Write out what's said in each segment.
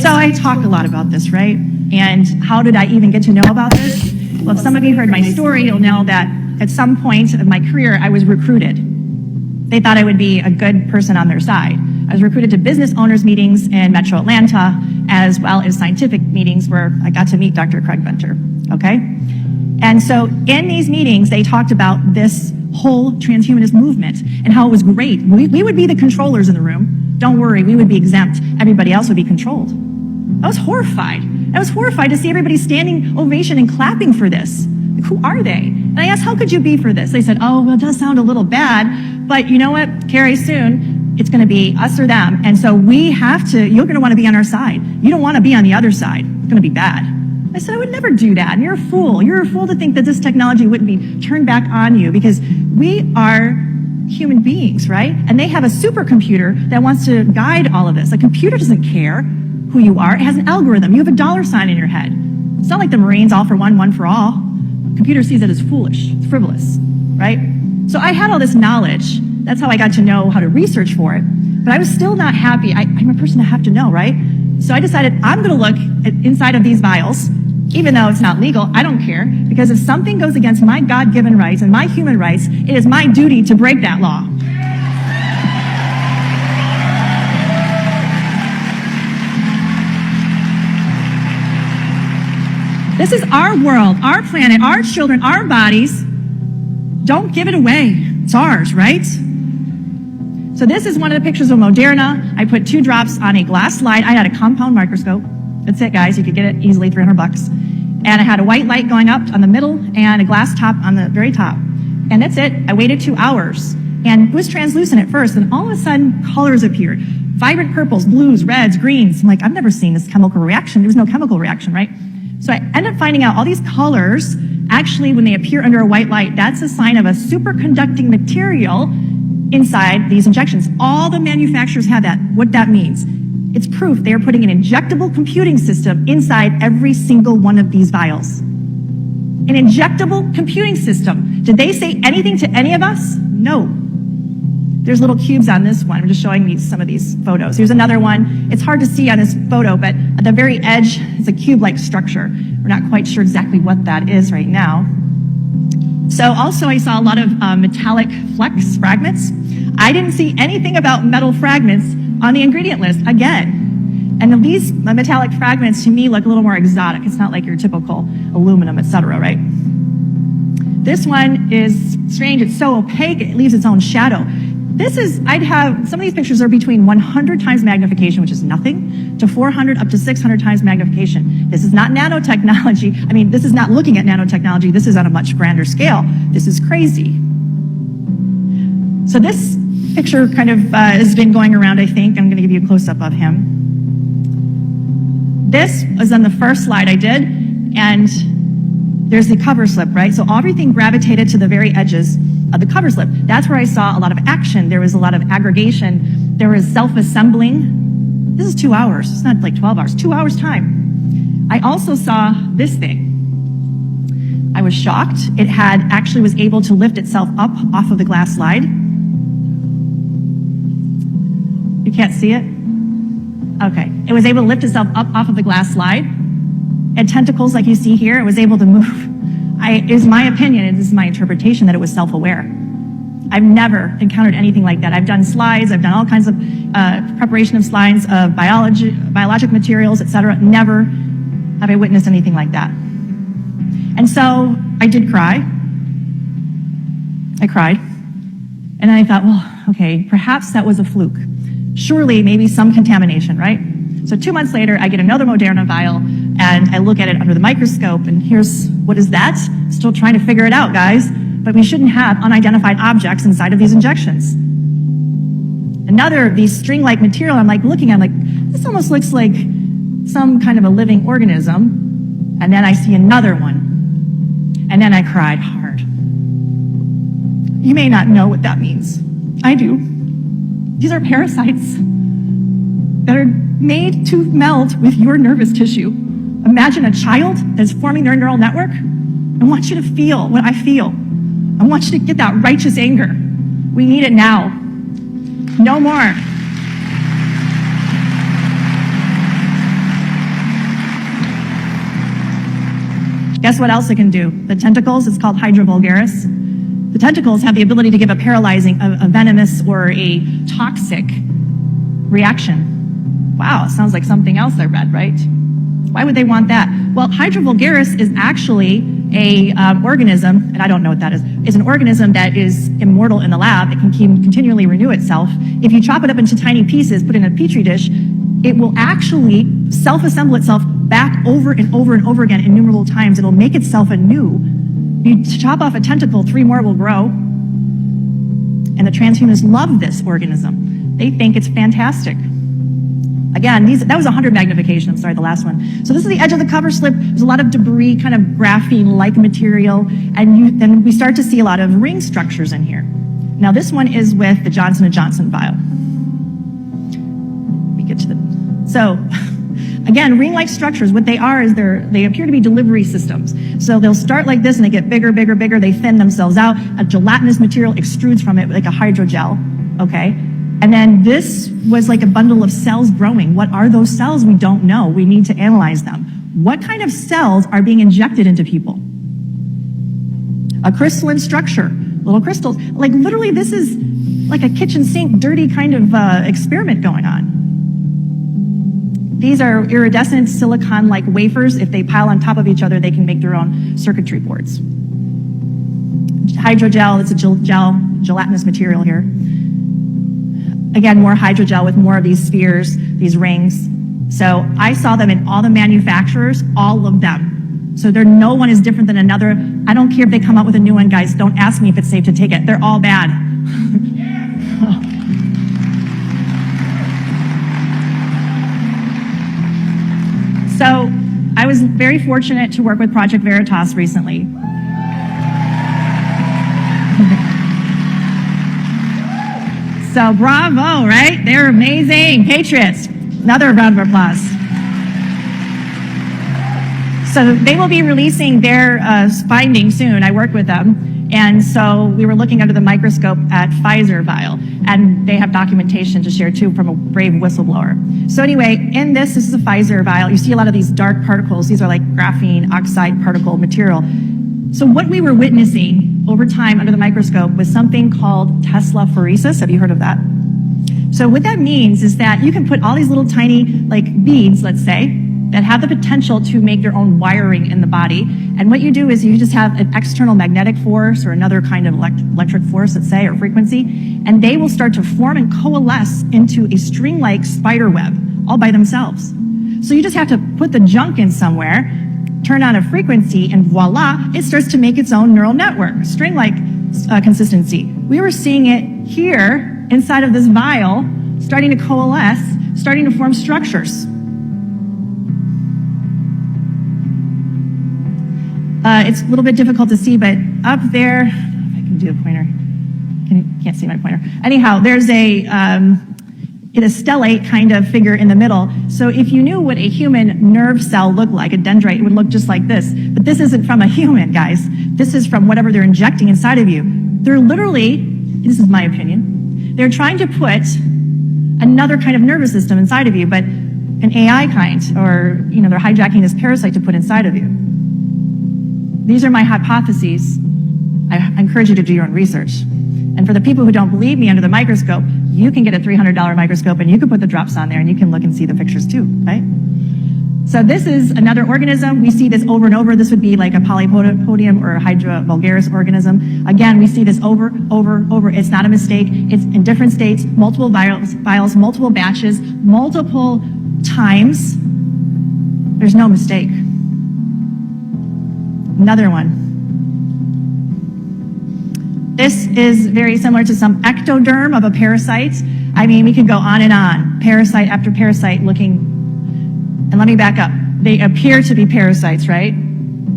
so I talk a lot about this, right? And how did I even get to know about this? Well, if some of you heard my story, you'll know that at some point of my career, I was recruited. They thought I would be a good person on their side. I was recruited to business owners meetings in Metro Atlanta, as well as scientific meetings where I got to meet Dr. Craig Venter, okay? And so in these meetings, they talked about this whole transhumanist movement and how it was great. We would be the controllers in the room. Don't worry, we would be exempt. Everybody else would be controlled. I was horrified. I was horrified to see everybody standing ovation and clapping for this. Like, who are they? And I asked, how could you be for this? They said, oh, well, it does sound a little bad, but you know what, Carrie, soon it's going to be us or them. And so we have to, you're going to want to be on our side. You don't want to be on the other side. It's going to be bad. I said, I would never do that. And you're a fool. You're a fool to think that this technology wouldn't be turned back on you, because we are human beings, right? And they have a supercomputer that wants to guide all of this. A computer doesn't care who you are. It has an algorithm. You have a dollar sign in your head. It's not like the Marines, all for one, one for all. The computer sees it as foolish, it's frivolous, right? So I had all this knowledge. That's how I got to know how to research for it. But I was still not happy. I'm a person I have to know, right? So I decided I'm going to look inside of these vials, even though it's not legal. I don't care, because if something goes against my God-given rights and my human rights, it is my duty to break that law. This is our world, our planet, our children, our bodies. Don't give it away. It's ours, right? So this is one of the pictures of Moderna. I put 2 drops on a glass slide. I had a compound microscope. That's it, guys. You could get it easily, $300. And I had a white light going up on the middle and a glass top on the very top. And that's it. I waited 2 hours. And it was translucent at first, and all of a sudden, colors appeared. Vibrant purples, blues, reds, greens. I'm like, I've never seen this chemical reaction. There was no chemical reaction, right? So I ended up finding out all these colors, actually, when they appear under a white light, that's a sign of a superconducting material inside these injections. All the manufacturers have that. What that means, it's proof they are putting an injectable computing system inside every single one of these vials. An injectable computing system. Did they say anything to any of us? No. There's little cubes on this one. I'm just showing you some of these photos. Here's another one. It's hard to see on this photo, but at the very edge, it's a cube-like structure. We're not quite sure exactly what that is right now. So also I saw a lot of metallic flex fragments. I didn't see anything about metal fragments on the ingredient list, again. And these metallic fragments to me look a little more exotic. It's not like your typical aluminum, etc., right? This one is strange. It's so opaque, it leaves its own shadow. This is, some of these pictures are between 100 times magnification, which is nothing, to 400 up to 600 times magnification. This is not nanotechnology. I mean, this is not looking at nanotechnology. This is on a much grander scale. This is crazy. So this picture kind of has been going around, I think. I'm going to give you a close-up of him. This was on the first slide I did, and there's the cover slip, right? So everything gravitated to the very edges of the cover slip. That's where I saw a lot of action. There was a lot of aggregation. There was self-assembling. This is 2 hours. It's not like 12 hours, 2 hours time. I also saw this thing. I was shocked. It actually was able to lift itself up off of the glass slide. You can't see it? Okay. It was able to lift itself up off of the glass slide. And tentacles, like you see here, it was able to move. It is my opinion, and this is my interpretation, that it was self-aware. I've never encountered anything like that. I've done slides, I've done all kinds of preparation of slides of biologic materials, etc. Never have I witnessed anything like that. And so I did cry. I cried. And then I thought, well, okay, perhaps that was a fluke. Surely, maybe some contamination, right? So 2 months later, I get another Moderna vial, and I look at it under the microscope, and here's, what is that? Still trying to figure it out, guys. But we shouldn't have unidentified objects inside of these injections. Another of these string-like material, I'm like looking, I'm like, this almost looks like some kind of a living organism. And then I see another one. And then I cried hard. You may not know what that means. I do. These are parasites that are made to meld with your nervous tissue. Imagine a child that's forming their neural network. I want you to feel what I feel. I want you to get that righteous anger. We need it now. No more. Guess what else it can do? The tentacles, it's called Hydra vulgaris. The tentacles have the ability to give a paralyzing, a venomous, or a toxic reaction. Wow, it sounds like something else I read, right? Why would they want that? Well, Hydra vulgaris is actually a organism, and I don't know what that is an organism that is immortal in the lab. It can continually renew itself. If you chop it up into tiny pieces, put it in a petri dish, it will actually self-assemble itself back over and over and over again innumerable times. It'll make itself anew. You chop off a tentacle, 3 more will grow. And the transhumanists love this organism. They think it's fantastic. Again, that was 100 magnification, I'm sorry, the last one. So this is the edge of the cover slip. There's a lot of debris, kind of graphene-like material, and then we start to see a lot of ring structures in here. Now this one is with the Johnson & Johnson vial. We get to so again, ring-like structures, what they are is they appear to be delivery systems. So they'll start like this and they get bigger, bigger, bigger, they thin themselves out. A gelatinous material extrudes from it like a hydrogel, okay? And then this was like a bundle of cells growing. What are those cells? We don't know. We need to analyze them. What kind of cells are being injected into people? A crystalline structure, little crystals. Like literally this is like a kitchen sink, dirty kind of experiment going on. These are iridescent silicon-like wafers. If they pile on top of each other, they can make their own circuitry boards. Hydrogel, it's a gelatinous material here. Again, more hydrogel with more of these spheres, these rings. So I saw them in all the manufacturers, all of them. So no one is different than another. I don't care if they come out with a new one, guys. Don't ask me if it's safe to take it. They're all bad. So I was very fortunate to work with Project Veritas recently. So bravo, right? They're amazing. Patriots. Another round of applause. So they will be releasing their findings soon. I work with them. And so we were looking under the microscope at Pfizer vial, and they have documentation to share too from a brave whistleblower. So anyway, in this is a Pfizer vial. You see a lot of these dark particles. These are like graphene oxide particle material. So what we were witnessing over time under the microscope was something called Tesla phoresis. Have you heard of that? So what that means is that you can put all these little tiny like beads, let's say, that have the potential to make their own wiring in the body. And what you do is you just have an external magnetic force or another kind of electric force, let's say, or frequency, and they will start to form and coalesce into a string-like spider web all by themselves. So you just have to put the junk in somewhere, turn on a frequency, and voila, it starts to make its own neural network, string-like consistency. We were seeing it here inside of this vial, starting to coalesce, starting to form structures. It's a little bit difficult to see, but up there, if I can do a pointer, can't see my pointer. Anyhow, there's a stellate kind of figure in the middle. So if you knew what a human nerve cell looked like, a dendrite, it would look just like this. But this isn't from a human, guys. This is from whatever they're injecting inside of you. They're literally, this is my opinion, they're trying to put another kind of nervous system inside of you, but an AI kind, or they're hijacking this parasite to put inside of you. These are my hypotheses. I encourage you to do your own research. And for the people who don't believe me under the microscope, you can get a $300 microscope and you can put the drops on there and you can look and see the pictures too, right? So this is another organism. We see this over and over. This would be like a polypodium or a Hydra vulgaris organism. Again, we see this over. It's not a mistake. It's in different states, multiple vials, multiple batches, multiple times. There's no mistake. Another one. This is very similar to some ectoderm of a parasite. I mean, we could go on and on, parasite after parasite looking, and let me back up. They appear to be parasites, right?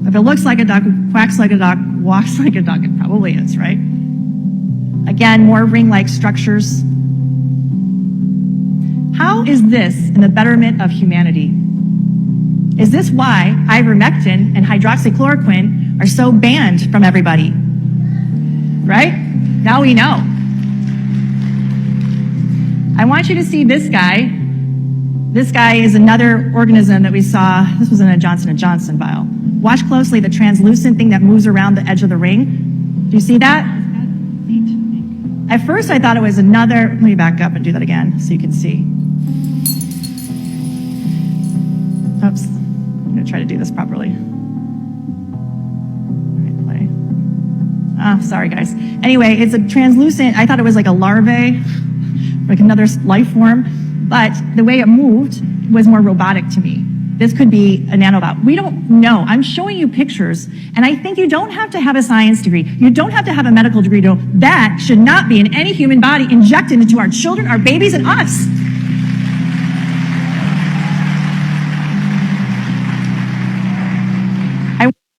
If it looks like a duck, quacks like a duck, walks like a duck, it probably is, right? Again, more ring-like structures. How is this in the betterment of humanity? Is this why ivermectin and hydroxychloroquine are so banned from everybody? Right? Now we know. I want you to see this guy. This guy is another organism that we saw. This was in a Johnson & Johnson vial. Watch closely the translucent thing that moves around the edge of the ring. Do you see that? At first I thought it was another, let me back up and do that again so you can see. Oops, I'm gonna try to do this properly. All right, play. Sorry guys. Anyway, it's a translucent, I thought it was like a larvae, like another life form, but the way it moved was more robotic to me. This could be a nanobot. We don't know. I'm showing you pictures, and I think you don't have to have a science degree. You don't have to have a medical degree to know that should not be in any human body injected into our children, our babies, and us.